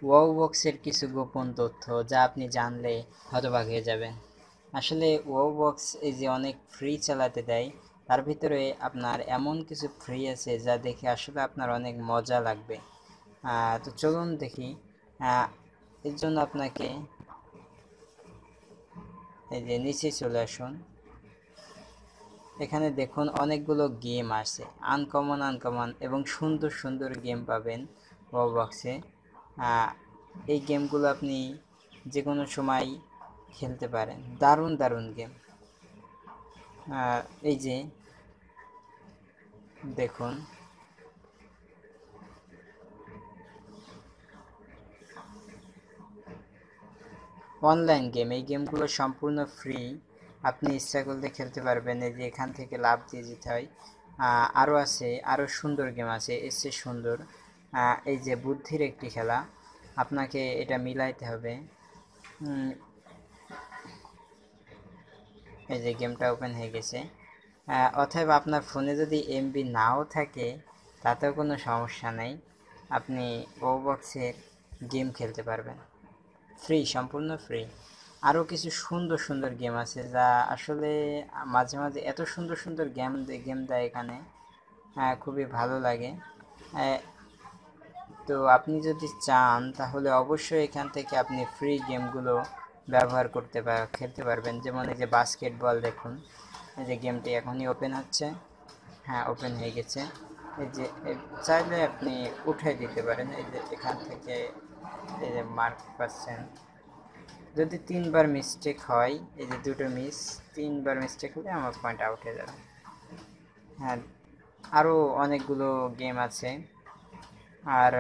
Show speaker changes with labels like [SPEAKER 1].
[SPEAKER 1] Wow বক্সের কিছু গোপন তথ্য যা আপনি জানলে হতবাক হয়ে যাবেন। আসলে ওয়াও বক্স এই যে অনেক ফ্রি চালাতে দেয়, তার ভিতরে আপনার এমন কিছু ফ্রি আছে যা দেখে আসলে আপনার অনেক মজা লাগবে। তো চলুন দেখি। আহ, এর জন্য আপনাকে এই যে নিচে চলে আসুন। এখানে দেখুন অনেকগুলো গেম আছে, আনকমন আনকমন এবং সুন্দর সুন্দর গেম পাবেন ওয়াও বক্সে। এই গেমগুলো আপনি যে কোনো সময় খেলতে পারেন, দারুণ দারুণ গেম। এই যে দেখুন, অনলাইন গেম, এই গেমগুলো সম্পূর্ণ ফ্রি। আপনি ইচ্ছা করলে খেলতে পারবেন। এই যে এখান থেকে লাভ দিয়ে যেতে হয়। আরও আছে, আরও সুন্দর গেম আছে, এর চেয়ে সুন্দর। এই যে বুদ্ধির একটি খেলা, আপনাকে এটা মিলাইতে হবে। উম, এই যে গেমটা ওপেন হয়ে গেছে। অতএব আপনার ফোনে যদি এমবি নাও থাকে তাতেও কোনো সমস্যা নেই, আপনি ও বক্সের গেম খেলতে পারবেন ফ্রি, সম্পূর্ণ ফ্রি। আরও কিছু সুন্দর সুন্দর গেম আছে যা আসলে মাঝে মাঝে এত সুন্দর সুন্দর গেম দেয় এখানে, খুবই ভালো লাগে। আহ, তো আপনি যদি চান তাহলে অবশ্যই এখান থেকে আপনি ফ্রি গেমগুলো ব্যবহার খেলতে পারবেন। যেমন এই যে বাস্কেটবল দেখুন, এই যে গেমটি এখনই ওপেন হচ্ছে। হ্যাঁ, ওপেন হয়ে গেছে। এই যে চাইলে আপনি উঠাই দিতে পারেন এই যে এখান থেকে। এই যে মার্ক পাচ্ছেন, যদি 3 বার মিস্টেক হয়, এই যে দুটো মিস, 3 বার মিস্টেক হলে আমার পয়েন্ট আউট হয়ে যাবে। হ্যাঁ, আরও অনেকগুলো গেম আছে। আর